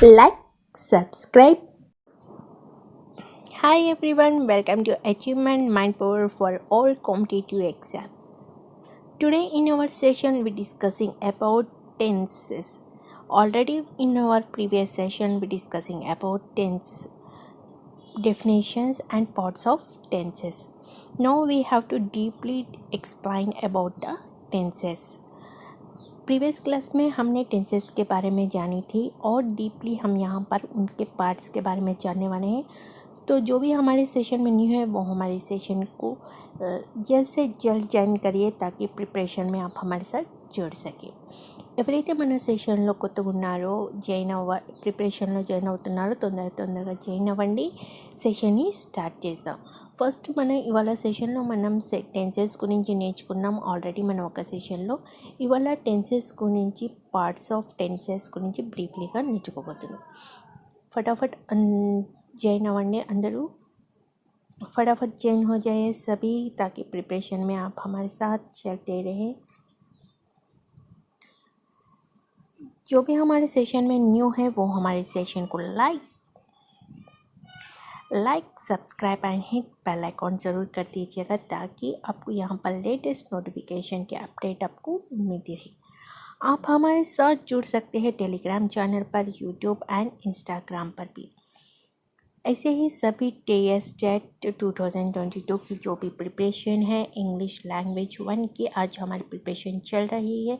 like, subscribe. Hi everyone, welcome to Achievement Mind Power for all competitive exams. Today in our session we discussing about tenses. Already in our previous session we discussing about tense definitions and parts of tenses. Now we have to deeply explain about the tenses. Previous class में हमने tenses के बारे में जानी थी और deeply हम यहाँ पर उनके पार्ट्स के बारे में जानने वाले हैं। तो जो भी हमारे सेशन में न्यू है वो हमारे सेशन को जल्द से जल्द ज्वाइन करिए ताकि प्रिपरेशन में आप हमारे साथ जुड़ सके। ఎవరైతే మన సెషన్లో కొత్తగా ఉన్నారో ప్రిపరేషన్లో జాయిన్ అవుతున్నారో తొందరగా జాయిన్ అవ్వండి. సెషన్ని స్టార్ట్ చేద్దాం. ఫస్ట్ మనం ఇవాళ సెషన్లో మనం టెన్సెస్ గురించి నేర్చుకున్నాం. ఆల్రెడీ మనం ఒక సెషన్లో ఇవాళ టెన్సెస్ గురించి పార్ట్స్ ఆఫ్ టెన్సెస్ గురించి బ్రీఫ్లీగా నేర్చుకోబోతున్నాం. फटाफट ज्वाइन अव्वंడి अंदरू. फटाफट ज्वाइन हो जाए सभी ताकि प्रिपरेशन में आप हमारे साथ चलते रहें. जो भी हमारे सेशन में न्यू है वो हमारे सेशन को like subscribe and hit bell icon ज़रूर कर दीजिएगा ताकि आपको यहाँ पर लेटेस्ट नोटिफिकेशन के अपडेट आपको मिलती रहे. आप हमारे साथ जुड़ सकते हैं टेलीग्राम चैनल पर, यूट्यूब एंड इंस्टाग्राम पर भी. ऐसे ही सभी टेट 2022 की जो भी प्रिपरेशन है इंग्लिश लैंग्वेज 1 की आज हमारी प्रिपरेशन चल रही है.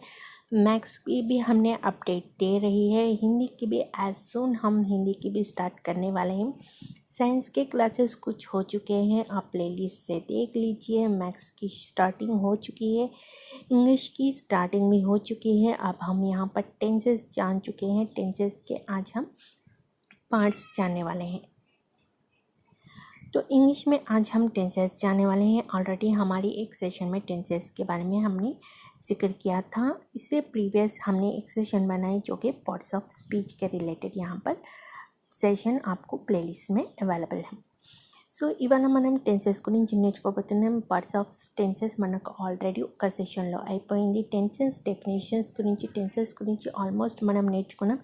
मैथ्स की भी हमने अपडेट दे रही है. हिंदी की भी एज सून हम हिंदी की भी स्टार्ट करने वाले हैं. साइंस के क्लासेस कुछ हो चुके हैं, आप प्लेलिस्ट से देख लीजिए. मैथ्स की स्टार्टिंग हो चुकी है, इंग्लिश की स्टार्टिंग भी हो चुकी है. अब हम यहाँ पर टेंसेस जान चुके हैं. टेंसेस के आज हम पार्ट्स जानने वाले हैं. तो इंग्लिश में आज हम टेंसेस जानने वाले हैं. ऑलरेडी हमारी एक सेशन में टेंसेस के बारे में हमने जिक्र किया था. इससे प्रीवियस हमने एक सेशन बनाई जो कि पार्ट्स ऑफ स्पीच के रिलेटेड यहाँ पर सेशन आपको प्लेलिस्ट में अवेलेबल है. సో ఇవాళ మనం టెన్సెస్ గురించి నేర్చుకోబోతున్నాం. పార్ట్స్ ఆఫ్ టెన్సెస్ మనకు ఆల్రెడీ ఒక సెషన్లో అయిపోయింది. టెన్సెస్ డెఫినేషన్స్ గురించి టెన్సెస్ గురించి ఆల్మోస్ట్ మనం నేర్చుకున్నాం.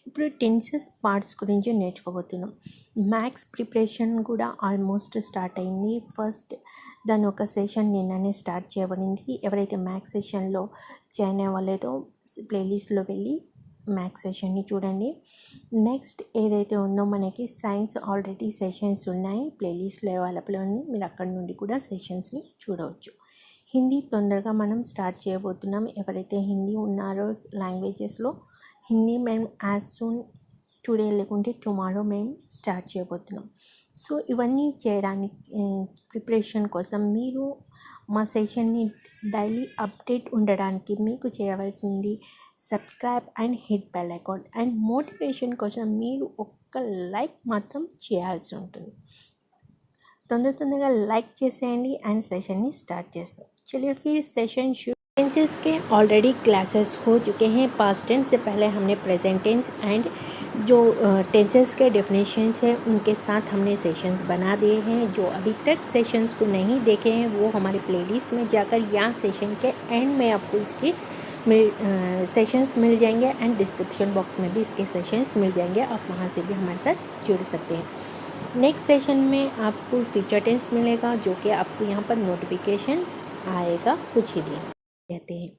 ఇప్పుడు టెన్సెస్ పార్ట్స్ గురించి నేర్చుకోబోతున్నాం. మ్యాథ్స్ ప్రిపరేషన్ కూడా ఆల్మోస్ట్ స్టార్ట్ అయింది. ఫస్ట్ దాని ఒక సెషన్ నిన్ననే స్టార్ట్ చేయబడింది. ఎవరైతే మ్యాథ్స్ సెషన్లో జాయిన్ అవ్వలేదో ప్లేలిస్ట్లో వెళ్ళి మ్యాథ్స్ సెషన్ని చూడండి. నెక్స్ట్ ఏదైతే ఉందో మనకి సైన్స్ ఆల్రెడీ సెషన్స్ ఉన్నాయి, ప్లేలిస్ట్లో అవైలబుల్ ఉంది. మీరు అక్కడ నుండి కూడా సెషన్స్ని చూడవచ్చు. హిందీ తొందరగా మనం స్టార్ట్ చేయబోతున్నాం. ఎవరైతే హిందీ ఉన్నారో లాంగ్వేజెస్లో హిందీ మేము యాజ్ సూన్ టుడే లేకుంటే టుమారో మేము స్టార్ట్ చేయబోతున్నాం. సో ఇవన్నీ చేయడానికి ప్రిపరేషన్ కోసం మీరు మా సెషన్ని డైలీ అప్డేట్ ఉండడానికి మీకు చేయవలసింది subscribe and hit bell icon. And motivation కోసం మీరు ఒక్క లైక్ మాత్రం చేయాల్సి ఉంటుంది. తొందరగా లైక్ చేసేయండి అండ్ సెషన్ని స్టార్ట్ చేస్తాం. चलिए फिर सेशन शुरू. टेंसेस के ऑलरेडी क्लासेस हो चुके हैं. पास्ट टेंस से पहले हमने प्रेजेंट टेंस एंड जो टेंसेस के डेफिनेशंस हैं उनके साथ हमने सेशंस बना दिए हैं. जो अभी तक सेशंस को नहीं देखे हैं वो हमारे प्लेलिस्ट में जाकर या सेशन के एंड में आपको इसके सेशंस मिल जाएंगे एंड डिस्क्रिप्शन बॉक्स में भी इसके सेशंस मिल जाएंगे. आप वहाँ से भी हमारे साथ जुड़ सकते हैं. नेक्स्ट सेशन में आपको फ्यूचर टेंस मिलेगा जो कि आपको यहाँ पर नोटिफिकेशन आएगा कुछ ही दिन कहते हैं.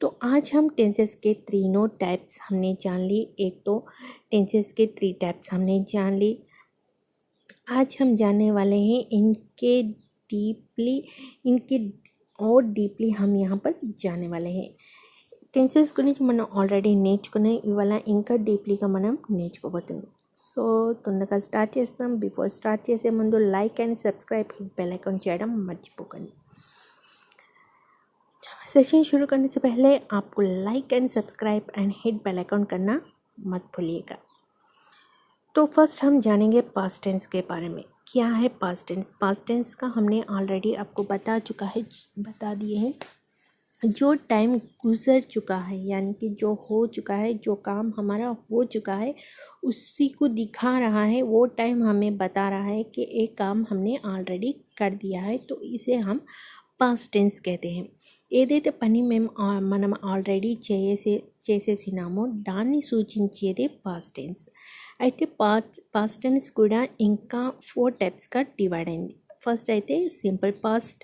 तो आज हम टेंसेस के तीनों टाइप्स हमने जान ली. एक तो टेंसेस के 3 टाइप्स हमने जान ली. आज हम जानने वाले हैं इनके और डीपली हम यहाँ पर जानने वाले हैं. టెన్సెస్ గురించి మనం ఆల్రెడీ నేర్చుకున్నాం. ఇవాళ ఇంకా డీప్లీగా మనం నేర్చుకోబోతున్నాం. సో తొందరగా స్టార్ట్ చేస్తాం. బిఫోర్ స్టార్ట్ చేసే ముందు like and subscribe bell icon చేయడం మర్చిపోకండి. सेशन शुरू करने से पहले आपको like and subscribe and hit bell icon करना मत भूलिएगा. तो फर्स्ट हम जानेंगे पास्ट टेंस के बारे में. क्या है पास्ट टेंस? पास्ट टेंस का हमने ऑलरेडी आपको बता दिए हैं. जो टाइम गुज़र चुका है यानी कि जो हो चुका है, जो काम हमारा हो चुका है उसी को दिखा रहा है. वो टाइम हमें बता रहा है कि एक काम हमने ऑलरेडी कर दिया है. तो इसे हम పాస్ట్ టెన్స్ कहते हैं. ఏదైతే పని మనం ఆల్రెడీ చేసేసినామో దాన్ని సూచించేదే పాస్ట్ టెన్స్. అయితే పాస్ట్ టెన్స్ కూడా ఇంకా 4 టైప్స్గా డివైడ్ అయింది. ఫస్ట్ అయితే simple past,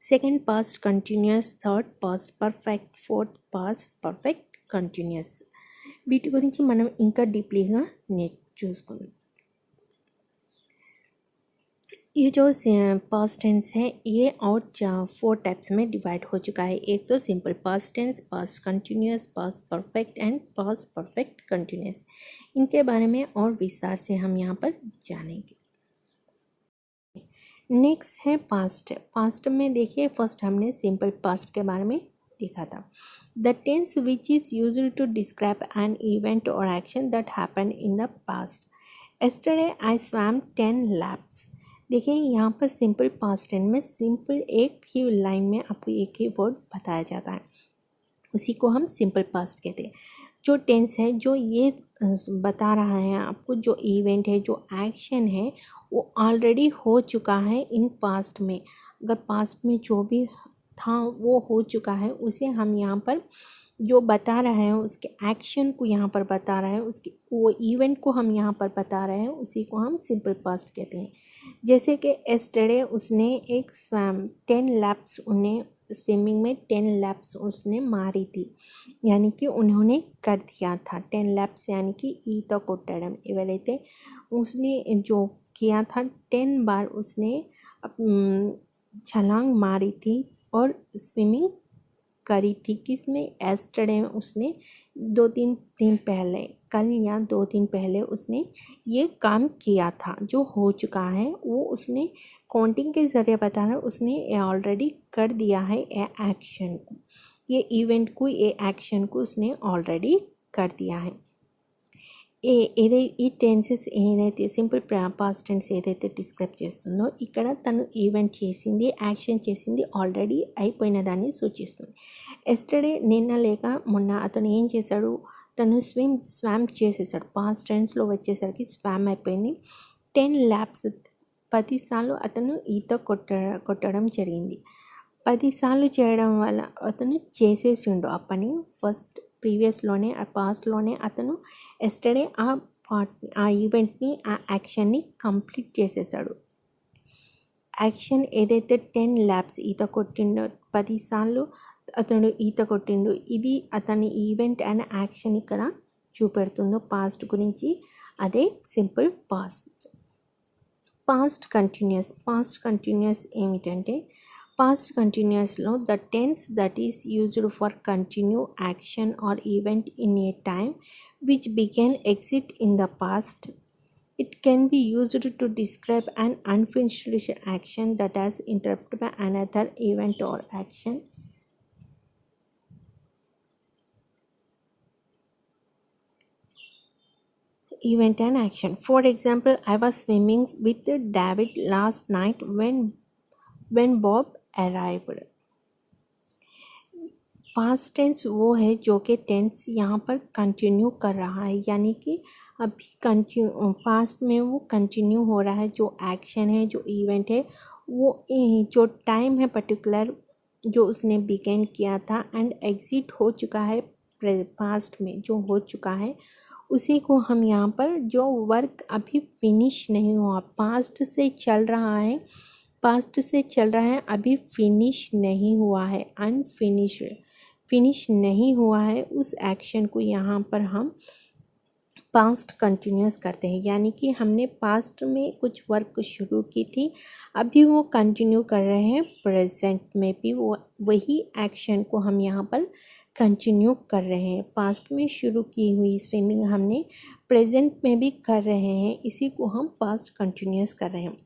second past continuous, third past perfect, fourth past perfect continuous. వీటి గురించి మనం ఇంకా డీప్లీగా చూసుకుందాం. ये जो पास्ट टेंस है ये और 4 टाइप्स में डिवाइड हो चुका है. एक तो simple past tense, past continuous, past perfect and past perfect continuous. इनके बारे में और विस्तार से हम यहाँ पर जानेंगे. नेक्स्ट है पास्ट. पास्ट में देखिए फर्स्ट हमने सिंपल पास्ट के बारे में देखा था. The tense which is used to describe an event और action that happen in the past. yesterday I swam 10 laps. देखिए यहाँ पर सिंपल पास्ट टेंस में सिंपल एक ही लाइन में आपको एक ही वर्ड बताया जाता है, उसी को हम सिंपल पास्ट कहते हैं. जो टेंस है जो ये बता रहा है आपको जो इवेंट है, जो एक्शन है वो ऑलरेडी हो चुका है इन पास्ट में. अगर पास्ट में जो भी था वो हो चुका है, उसे हम यहाँ पर जो बता रहे हैं उसके एक्शन को यहाँ पर बता रहे हैं, उसके वो इवेंट को हम यहाँ पर बता रहे हैं, उसी को हम सिंपल पास्ट कहते हैं. जैसे कि एस्टरडे उसने एक 10 लैप्स, उन्हें स्विमिंग में 10 लैप्स उसने मारी थी, यानी कि उन्होंने कर दिया था. 10 लैप्स यानी कि ईत कोट्टडम एवलैते उसने जो किया था 10 बार उसने छलांग मारी थी और स्विमिंग करी थी. किसमें? एस्टरडे में उसने 2-3 दिन पहले, कल या 2 दिन पहले उसने ये काम किया था. जो हो चुका है वो उसने काउंटिंग के ज़रिए बता रहा है, उसने ऑलरेडी कर दिया है ये एक्शन को, ये इवेंट को, ये एक्शन को उसने ऑलरेडी कर दिया है. ఈ టెన్సెస్ ఏదైతే సింపుల్ పాస్ట్ టెన్స్ ఏదైతే డిస్క్రైబ్ చేస్తుందో ఇక్కడ తను ఈవెంట్ చేసింది, యాక్షన్ చేసింది ఆల్రెడీ అయిపోయిన దాన్ని సూచిస్తుంది. ఎస్టర్డే నిన్న లేక మొన్న అతను ఏం చేశాడు, తను స్వామ్ చేసేసాడు. పాస్ట్ టెన్స్లో వచ్చేసరికి స్వామ్ అయిపోయింది. 10 ల్యాప్స్ 10 సార్లు అతను ఈత కొట్టడం జరిగింది. 10 సార్లు చేయడం వల్ల అతను చేసేసిండు ఆ పని. ఫస్ట్ ప్రీవియస్లోనే ఆ పాస్ట్లోనే అతను ఎస్టర్డే ఆ ఈవెంట్ని, ఆ యాక్షన్ని కంప్లీట్ చేసేసాడు. యాక్షన్ ఏదైతే 10 ల్యాప్స్ ఈత కొట్టిండో, 10 సార్లు అతను ఈత కొట్టిండు, ఇది అతని ఈవెంట్ అండ్ యాక్షన్ ఇక్కడ చూపెడుతుందో పాస్ట్ గురించి, అదే సింపుల్ పాస్ట్. పాస్ట్ కంటిన్యూస్ ఏమిటంటే, పాస్ట్ కంటిన్యూస్లో the tense that is used for continue action or event in a time which began exit in the past. It can be used to describe an unfinished action that has interrupted by another event or action. Event and action. For example, I was swimming with David last night when Bob arrived. Past tense वो है जो कि tense यहाँ पर continue कर रहा है, यानी कि अभी पास्ट में वो कंटिन्यू हो रहा है. जो एक्शन है, जो इवेंट है, वो जो टाइम है पर्टिकुलर जो उसने बिगेन किया था एंड एग्जिट हो चुका है पास्ट में, जो हो चुका है उसी को हम यहाँ पर जो वर्क अभी फिनिश नहीं हुआ, पास्ट से चल रहा है, अभी फिनिश नहीं हुआ है, फिनिश नहीं हुआ है, उस एक्शन को यहाँ पर हम पास्ट कंटिन्यूस करते हैं. यानी कि हमने पास्ट में कुछ वर्क शुरू की थी, अभी वो कंटिन्यू कर रहे हैं प्रेजेंट में भी, वो वही एक्शन को हम यहाँ पर कंटिन्यू कर रहे हैं. पास्ट में शुरू की हुई स्विमिंग हमने प्रेजेंट में भी कर रहे हैं, इसी को हम पास्ट कंटिन्यूस कर रहे हैं.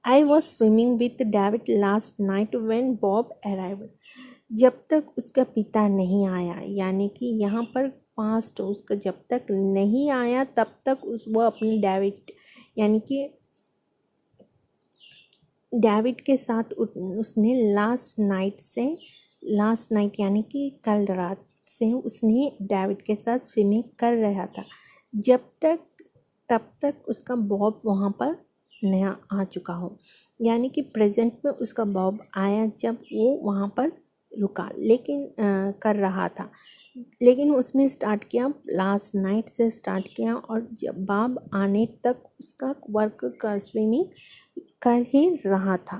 I was swimming with David last night when Bob arrived. जब तक उसका पिता नहीं आया, यानी कि यहाँ पर पास्ट उसका जब तक नहीं आया तब तक वो अपने डेविड यानी कि डेविड के साथ उसने लास्ट नाइट यानी कि कल रात से उसने डेविड के साथ स्विमिंग कर रहा था. तब तक उसका बॉब वहाँ पर नया आ चुका हो, यानी कि प्रेजेंट में उसका बॉब आया जब वो वहाँ पर रुका लेकिन कर रहा था, लेकिन उसने स्टार्ट किया लास्ट नाइट से स्टार्ट किया और जब बॉब आने तक उसका वर्क कर स्विमिंग कर ही रहा था।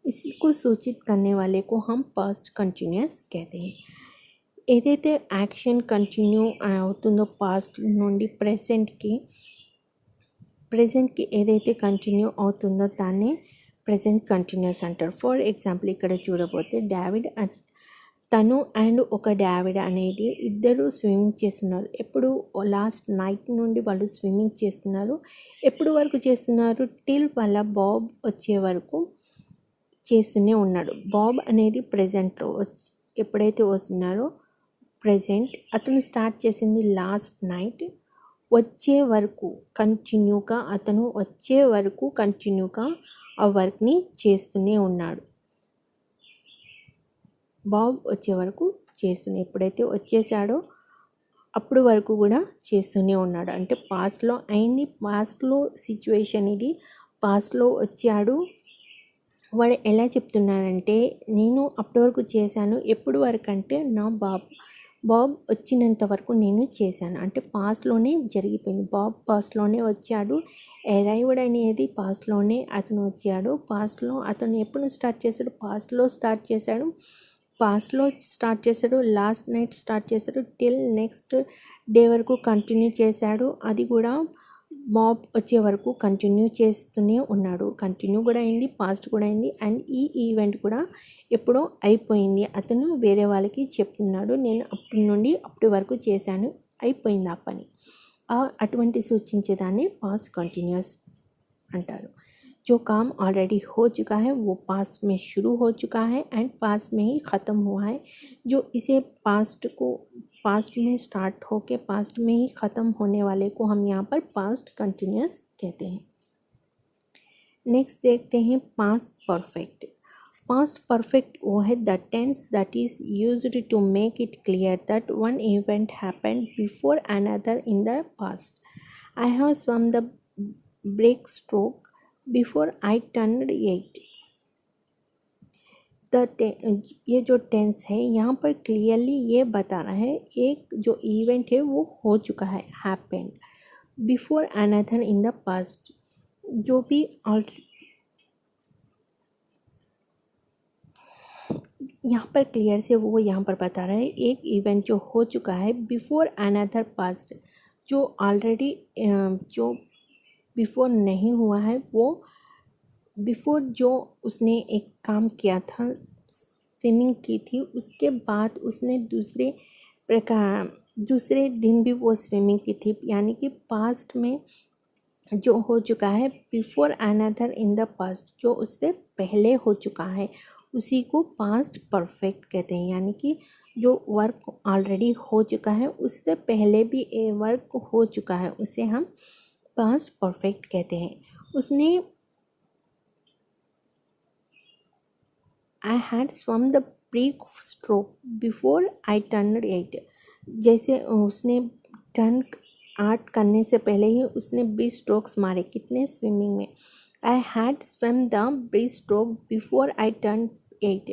इसी को सूचित करने वाले को हम पास्ट कंटिन्यूअस कहते हैं। ఏదైతే యాక్షన్ కంటిన్యూ అవుతుందో పాస్ట్ నుండి ప్రెజెంట్కి ఏదైతే కంటిన్యూ అవుతుందో దాన్ని ప్రెజెంట్ కంటిన్యూస్ అంటారు. ఫర్ ఎగ్జాంపుల్ ఇక్కడ చూడబోతే డావిడ్ తను అండ్ ఒక డావిడ్ అనేది ఇద్దరు స్విమ్మింగ్ చేస్తున్నారు. ఎప్పుడు లాస్ట్ నైట్ నుండి వాళ్ళు స్విమ్మింగ్ చేస్తున్నారు. ఎప్పుడు వరకు చేస్తున్నారు? టిల్ వాళ్ళ బాబ్ వచ్చే వరకు చేస్తూనే ఉన్నాడు. బాబ్ అనేది ప్రెజెంట్లో ఎప్పుడైతే వస్తున్నారో ప్రెజెంట్ అతను స్టార్ట్ చేసింది లాస్ట్ నైట్, వచ్చే వరకు కంటిన్యూగా అతను వచ్చే వరకు కంటిన్యూగా ఆ వర్క్ని చేస్తూనే ఉన్నాడు. బాబ్ వచ్చే వరకు ఎప్పుడైతే వచ్చేసాడో అప్పుడు వరకు కూడా చేస్తూనే ఉన్నాడు. అంటే పాస్ట్లో అయింది, పాస్ట్లో సిచ్యువేషన్ ఇది, పాస్ట్లో వచ్చాడు. వాడు ఎలా చెప్తున్నాడంటే నేను అప్పటి వరకు చేశాను, ఎప్పుడు వరకు అంటే నా బాబ్ వచ్చినంత వరకు నేను చేశాను. అంటే పాస్ట్లోనే జరిగిపోయింది. బాబ్ పాస్ట్లోనే వచ్చాడు. అరైవ్డ్ అనేది పాస్ట్లోనే అతను వచ్చాడు. పాస్ట్లో అతను ఎప్పుడు స్టార్ట్ చేశాడు? పాస్ట్లో స్టార్ట్ చేశాడు. లాస్ట్ నైట్ స్టార్ట్ చేశాడు. టిల్ నెక్స్ట్ డే వరకు కంటిన్యూ చేశాడు. అది కూడా బాబ్ వచ్చే వరకు కంటిన్యూ చేస్తూనే ఉన్నాడు. కంటిన్యూ కూడా అయింది, పాస్ట్ కూడా అయింది. అండ్ ఈ ఈవెంట్ కూడా ఎప్పుడో అయిపోయింది. అతను వేరే వాళ్ళకి చెప్తున్నాడు, నేను అప్పటి నుండి అప్పటి వరకు చేశాను, అయిపోయింది ఆ పని. అటువంటి సూచించేదాన్ని పాస్ట్ కంటిన్యూస్ अंटारो। जो काम ऑलरेडी हो चुका है वो पास्ट में शुरू हो चुका है एंड पास्ट में ही ख़त्म हुआ है। जो इसे पास्ट में स्टार्ट होके पास्ट में ही ख़त्म होने वाले को हम यहाँ पर पास्ट कंटिन्यूस कहते हैं। नेक्स्ट देखते हैं पास्ट परफेक्ट। पास्ट परफेक्ट वो है the tense that is used to make it clear that one event happened before another in the past. I have swum the breaststroke before I turned 8। ये जो tense है यहाँ पर clearly ये बता रहा है एक जो इवेंट है वो हो चुका है, happened before another in the past. जो भी यहाँ पर क्लियर से वो यहाँ पर बता रहा है एक इवेंट जो हो चुका है बिफोर अनदर पास्ट, जो ऑलरेडी जो बिफोर नहीं हुआ है वो बिफोर जो उसने एक काम किया था, स्विमिंग की थी, उसके बाद उसने दूसरे दिन भी वो स्विमिंग की थी। यानी कि पास्ट में जो हो चुका है before another in the past, जो उससे पहले हो चुका है उसी को पास्ट परफेक्ट कहते हैं। यानी कि जो वर्क ऑलरेडी हो चुका है उससे पहले भी ए वर्क हो चुका है उसे हम पास्ट परफेक्ट कहते हैं। उसने I had swum the breaststroke before I turned 8। जैसे उसने टर्न 8 करने से पहले ही उसने ब्रेक स्ट्रोक्स मारे। कितने स्विमिंग में? I had swum the breaststroke before I turn 8।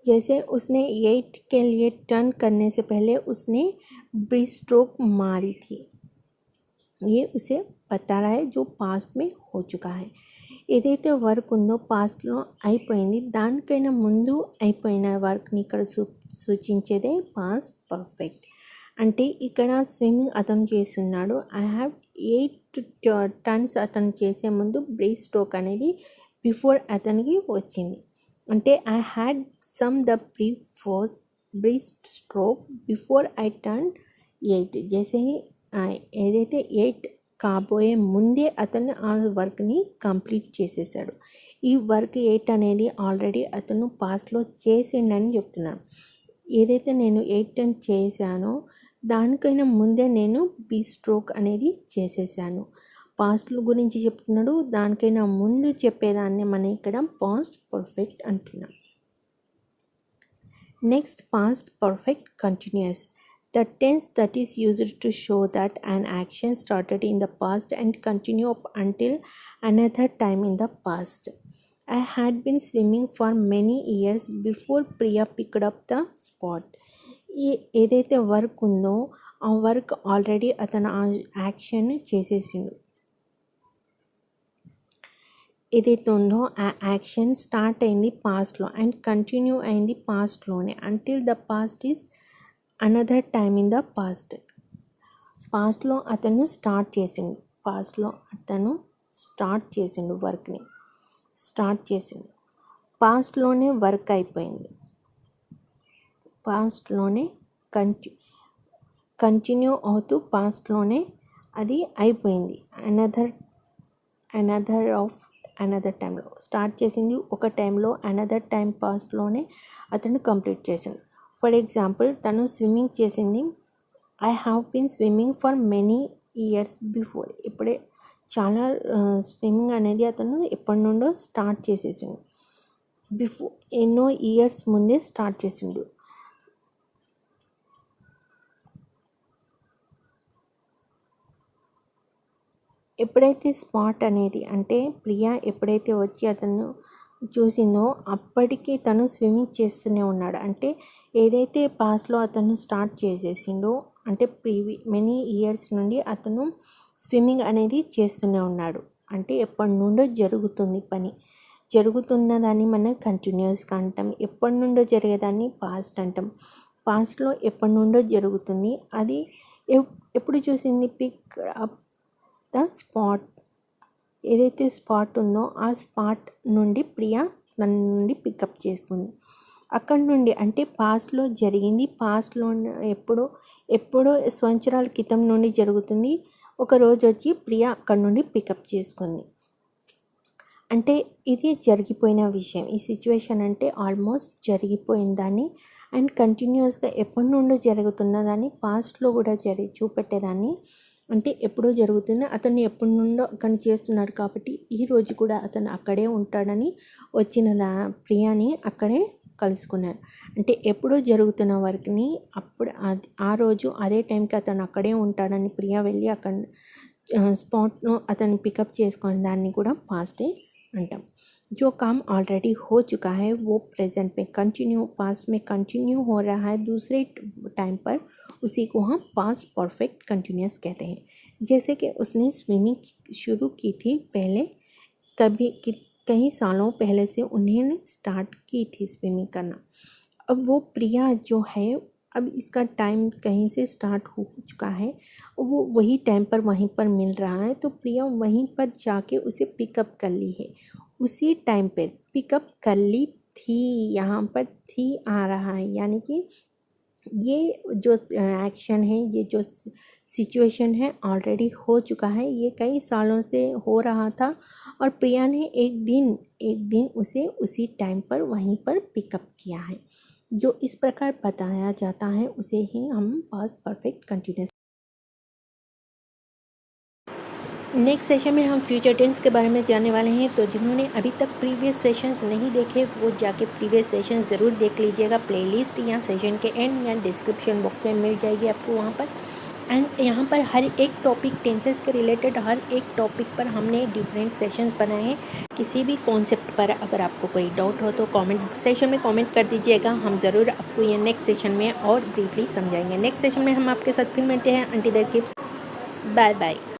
जैसे उसने 8 के लिए टर्न करने से पहले उसने ब्रेक स्ट्रोक मारी थी। ये उसे बता रहा है जो पास्ट में हो चुका है। ఏదైతే వర్క్ ఉందో పాస్ట్లో అయిపోయింది, దానికైనా ముందు అయిపోయిన వర్క్ని ఇక్కడ సూచించేదే పాస్ట్ పర్ఫెక్ట్। అంటే ఇక్కడ స్విమ్మింగ్ అతను చేస్తున్నాడు, ఐ హ్యావ్ 8 టర్న్స్ అతను చేసే ముందు బ్రేక్ స్ట్రోక్ అనేది బిఫోర్ అతనికి వచ్చింది। అంటే I had some the break stroke before I turn 8। జైసే ఏదైతే 8 కాబోయే ముందే అతను ఆ వర్క్ని కంప్లీట్ చేసేసాడు। ఈ వర్క్ 8 అనేది ఆల్రెడీ అతను పాస్ట్లో చేసిండని చెప్తున్నాను। ఏదైతే నేను 8 టర్న్ చేశానో దానికైనా ముందే నేను బీ స్ట్రోక్ అనేది చేసేసాను। పాస్ట్ గురించి చెప్తున్నాడు, దానికైనా ముందు చెప్పేదాన్ని మనం ఇక్కడ పాస్ట్ పర్ఫెక్ట్ అంటున్నాం। Next past perfect continuous. The tense that is used to show that an action started in the past and continue up until another time in the past. I had been swimming for many years before Priya picked up the spot. ఈ ఏదైతే work ఉందో ఆ work already అతను ఆ action చేసేసిండు. ఏదైతే ఉందో ఆ action start అయింది పాస్ట్లో అండ్ కంటిన్యూ అయింది పాస్ట్లోనే until the past is another time in the past. పాస్ట్లో అతను స్టార్ట్ చేసిండు వర్క్ని పాస్ట్లోనే వర్క్ అయిపోయింది. పాస్ట్లోనే కంటిన్యూ అవుతూ పాస్ట్లోనే అది అయిపోయింది. అనదర్ టైంలో స్టార్ట్ చేసింది ఒక టైంలో, అనదర్ టైం పాస్ట్లోనే అతను కంప్లీట్ చేసిండు. ఫర్ ఎగ్జాంపుల్, తను స్విమ్మింగ్ చేసింది I have been swimming for many years before. ఇప్పుడే చాలా స్విమ్మింగ్ అనేది అతను ఎప్పటి నుండో స్టార్ట్ చేసేసిండు. బిఫోర్ ఎన్నో ఇయర్స్ ముందే స్టార్ట్ చేసిండు. ఎప్పుడైతే స్పాట్ అనేది అంటే ప్రియా ఎప్పుడైతే వచ్చి అతను చూసిందో అప్పటికి తను స్విమ్మింగ్ చేస్తూనే ఉన్నాడు. అంటే ఏదైతే పాస్ట్లో అతను స్టార్ట్ చేసేసిండో అంటే మెనీ ఇయర్స్ నుండి అతను స్విమ్మింగ్ అనేది చేస్తూనే ఉన్నాడు. అంటే ఎప్పటి నుండో జరుగుతున్న దాన్ని మనం కంటిన్యూస్గా అంటాం. ఎప్పటి నుండో జరిగేదాన్ని పాస్ట్ అంటాం. పాస్ట్లో ఎప్పటి నుండో జరుగుతుంది. అది ఎప్పుడు చూసింది? Pick up the spot. ఏదైతే స్పాట్ ఉందో ఆ స్పాట్ నుండి ప్రియా తన నుండి పికప్ చేసుకుంది. అక్కడి నుండి అంటే పాస్ట్లో జరిగింది. పాస్ట్లో ఎప్పుడో సంవత్సరాల క్రితం నుండి జరుగుతుంది. ఒక రోజు వచ్చి ప్రియా అక్కడి నుండి పికప్ చేసుకుంది. అంటే ఇది జరిగిపోయిన విషయం. ఈ సిచ్యువేషన్ అంటే ఆల్మోస్ట్ జరిగిపోయిన దాన్ని అండ్ కంటిన్యూస్గా ఎప్పటి నుండో జరుగుతున్న దాన్ని పాస్ట్లో కూడా చూపెట్టేదాన్ని. అంటే ఎప్పుడో జరుగుతుంది, అతను ఎప్పటి నుండో అక్కడ చేస్తున్నాడు కాబట్టి ఈరోజు కూడా అతను అక్కడే ఉంటాడని వచ్చిన ప్రియాని అక్కడే కలుసుకున్నాడు. అంటే ఎప్పుడో జరుగుతున్న వర్క్ని అప్పుడు ఆ రోజు అదే టైంకి అతను అక్కడే ఉంటాడని ప్రియా వెళ్ళి అక్కడ స్పాట్లో అతన్ని పికప్ చేసుకునే దాన్ని కూడా పాస్టే अंटम। जो काम ऑलरेडी हो चुका है वो प्रेजेंट में कंटिन्यू, पास्ट में कंटिन्यू हो रहा है दूसरे टाइम पर, उसी को हम पास्ट परफेक्ट कंटिन्यूस कहते हैं। जैसे कि उसने स्विमिंग शुरू की थी पहले, कई सालों पहले से उन्होंने स्टार्ट की थी स्विमिंग करना। अब वो प्रिया जो है, अब इसका टाइम कहीं से स्टार्ट हो चुका है, वो वही टाइम पर वहीं पर मिल रहा है, तो प्रिया वहीं पर जाके उसे पिकअप कर ली है। उसी टाइम पर पिकअप कर ली थी, यहाँ पर थी आ रहा है, यानी कि ये जो एक्शन है, ये जो सिचुएशन है ऑलरेडी हो चुका है, ये कई सालों से हो रहा था और प्रिया ने एक दिन उसे उसी टाइम पर वहीं पर पिकअप किया है। जो इस प्रकार बताया जाता है उसे ही हम past perfect continuous. Next session में हम फ्यूचर टेंस के बारे में जानने वाले हैं। तो जिन्होंने अभी तक प्रीवियस सेशंस नहीं देखे वो जाके प्रीवियस सेशन ज़रूर देख लीजिएगा। प्लेलिस्ट या सेशन के एंड या डिस्क्रिप्शन बॉक्स में मिल जाएगी आपको वहाँ पर। एंड यहाँ पर हर एक टॉपिक टेंसेस के रिलेटेड हर एक टॉपिक पर हमने डिफरेंट सेशंस बनाए हैं। किसी भी कॉन्सेप्ट पर अगर आपको कोई डाउट हो तो कमेंट सेशन में कमेंट कर दीजिएगा, हम ज़रूर आपको ये नेक्स्ट सेशन में और ब्रीफली समझाएंगे। नेक्स्ट सेशन में हम आपके साथ फिर मिलते हैं। Until there keeps, bye bye.